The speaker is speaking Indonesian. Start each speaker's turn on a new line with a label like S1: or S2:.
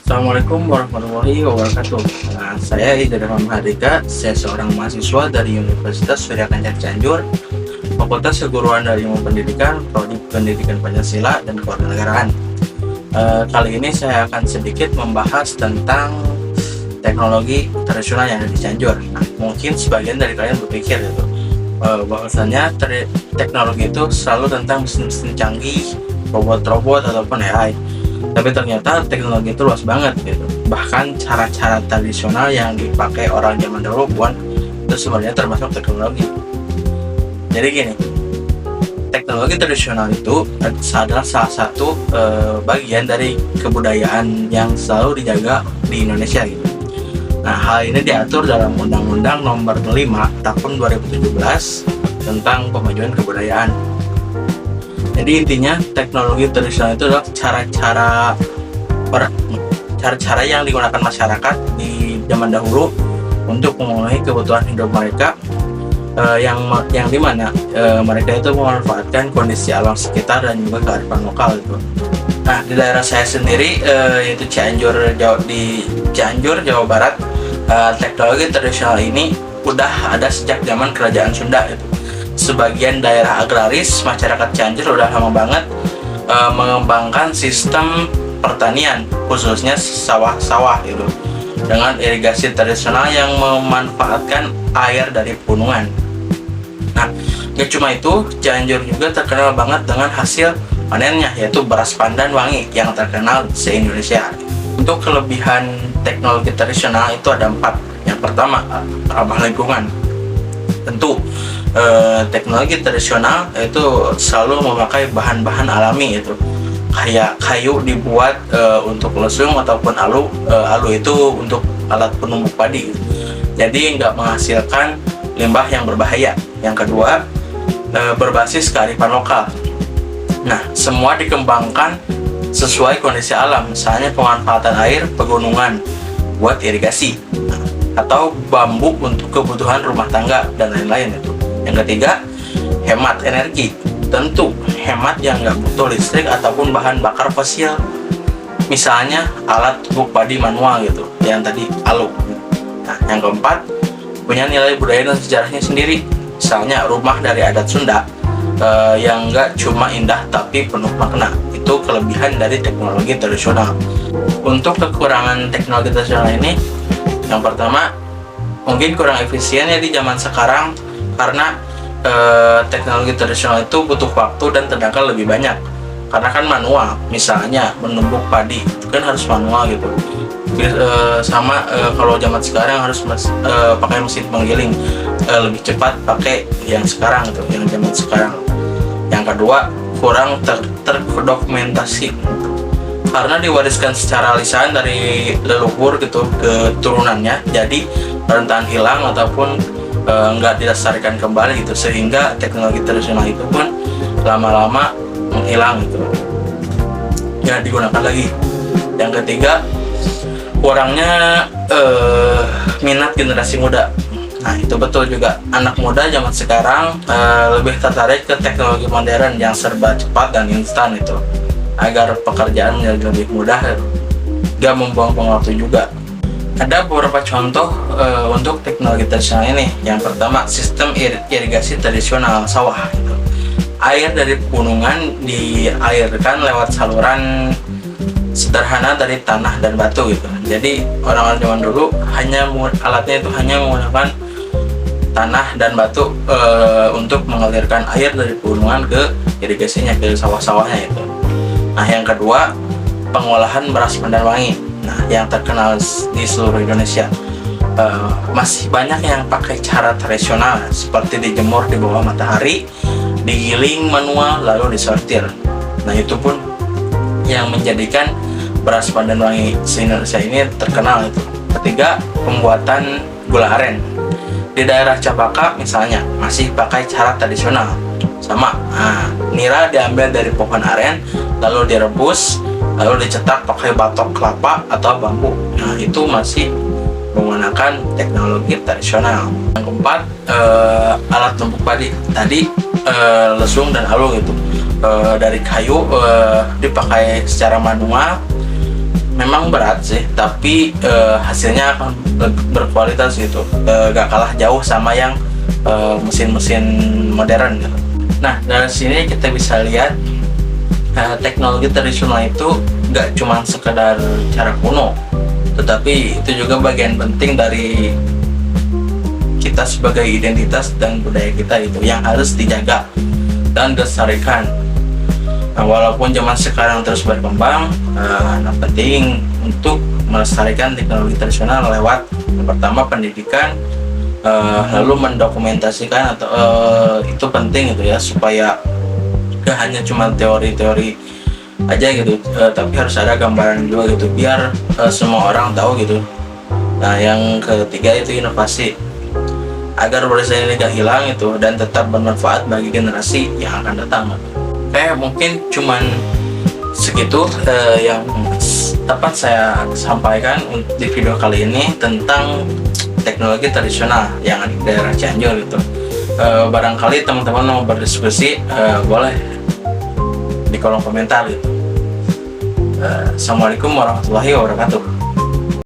S1: Assalamualaikum warahmatullahi wabarakatuh. Saya Idris Mahardika. Saya seorang mahasiswa dari Universitas Surya Kencana Cianjur, Fakultas Keguruan dan Ilmu Pendidikan, Prodi Pendidikan Pancasila dan Kewarganegaraan. Kali ini saya akan sedikit membahas tentang teknologi tradisional yang ada di Cianjur. Mungkin sebagian dari kalian berpikir bahwasanya teknologi itu selalu tentang mesin-mesin canggih, robot-robot ataupun AI. Tapi ternyata teknologi itu luas banget Bahkan cara-cara tradisional yang dipakai orang zaman dahulu pun itu sebenarnya termasuk teknologi. Jadi gini, teknologi tradisional itu adalah salah satu bagian dari kebudayaan yang selalu dijaga di Indonesia Nah, hal ini diatur dalam Undang-Undang Nomor 5 Tahun 2017 tentang Pemajuan Kebudayaan. Jadi intinya teknologi tradisional itu adalah cara-cara yang digunakan masyarakat di zaman dahulu untuk memenuhi kebutuhan hidup mereka, yang dimana mereka itu memanfaatkan kondisi alam sekitar dan juga kearifan lokal Nah, di daerah saya sendiri yaitu Cianjur, Jawa Barat, teknologi tradisional ini udah ada sejak zaman Kerajaan Sunda Sebagian daerah agraris masyarakat Cianjur udah lama banget mengembangkan sistem pertanian, khususnya sawah-sawah dengan irigasi tradisional yang memanfaatkan air dari pegunungan. Nah, gak cuma itu, Cianjur juga terkenal banget dengan hasil panennya, yaitu beras pandan wangi yang terkenal se-Indonesia. Untuk kelebihan teknologi tradisional itu ada 4. Yang pertama, ramah lingkungan. Tentu teknologi tradisional itu selalu memakai bahan-bahan alami kayak kayu dibuat untuk lesung ataupun alu itu untuk alat penumbuk padi jadi nggak menghasilkan limbah yang berbahaya. Yang kedua, berbasis kearifan lokal. Nah, semua dikembangkan sesuai kondisi alam, misalnya pemanfaatan air pegunungan buat irigasi atau bambu untuk kebutuhan rumah tangga dan lain-lain Yang ketiga, hemat energi. Tentu hemat yang nggak butuh listrik ataupun bahan bakar fosil. Misalnya alat tumbuk padi manual yang tadi alu. Nah, yang keempat, punya nilai budaya dan sejarahnya sendiri. Misalnya rumah dari adat Sunda yang nggak cuma indah tapi penuh makna. Itu kelebihan dari teknologi tradisional. Untuk kekurangan teknologi tradisional ini, yang pertama, mungkin kurang efisien di zaman sekarang karena teknologi tradisional itu butuh waktu dan tenaga lebih banyak karena kan manual. Misalnya menumbuk padi itu kan harus manual sama kalau zaman sekarang harus pakai mesin penggiling, lebih cepat pakai yang sekarang yang zaman sekarang. Yang kedua, kurang terdokumentasi karena diwariskan secara lisan dari leluhur ke turunannya, jadi rentan hilang ataupun nggak dilestarikan kembali sehingga teknologi tradisional itu pun lama-lama menghilang nggak digunakan lagi. Yang ketiga, kurangnya minat generasi muda. Nah, itu betul juga, anak muda zaman sekarang lebih tertarik ke teknologi modern yang serba cepat dan instan agar pekerjaan menjadi lebih mudah, nggak membuang-buang waktu juga. Ada beberapa contoh untuk teknologi tradisional ini. Yang pertama, sistem irigasi tradisional sawah. Air dari pegunungan dialirkan lewat saluran sederhana dari tanah dan batu Jadi orang-orang zaman dulu alatnya itu hanya menggunakan tanah dan batu untuk mengalirkan air dari pegunungan ke irigasinya, ke sawah-sawahnya Nah, yang kedua, pengolahan beras pandan wangi. Nah, yang terkenal di seluruh Indonesia. Masih banyak yang pakai cara tradisional seperti dijemur di bawah matahari, digiling manual lalu disortir. Nah, itu pun yang menjadikan beras pandan wangi se-Indonesia ini terkenal Ketiga, pembuatan gula aren. Di daerah Capaka misalnya masih pakai cara tradisional sama. Nira diambil dari pohon aren lalu direbus lalu dicetak pakai batok kelapa atau bambu. Nah, itu masih menggunakan teknologi tradisional. Yang keempat, alat tumbuk padi. Tadi lesung dan alu dari kayu dipakai secara manual memang berat sih, tapi hasilnya akan berkualitas gitu, gak kalah jauh sama yang mesin-mesin modern gitu. Nah, dari sini kita bisa lihat teknologi tradisional itu gak cuma sekedar cara kuno, tetapi itu juga bagian penting dari kita sebagai identitas dan budaya kita itu yang harus dijaga dan dilestarikan. Nah, walaupun zaman sekarang terus berkembang, penting untuk melestarikan teknologi tradisional lewat yang pertama pendidikan, lalu mendokumentasikan atau itu penting gitu ya, supaya gak hanya cuma teori-teori aja gitu, tapi harus ada gambaran juga gitu biar semua orang tahu gitu. Nah, yang ketiga itu inovasi, agar warisan ini gak hilang itu dan tetap bermanfaat bagi generasi yang akan datang. Oke, mungkin cuman segitu yang dapat saya sampaikan di video kali ini tentang teknologi tradisional yang ada di daerah Cianjur gitu. Barangkali teman-teman mau berdiskusi, boleh di kolom komentar gitu. Assalamualaikum warahmatullahi wabarakatuh.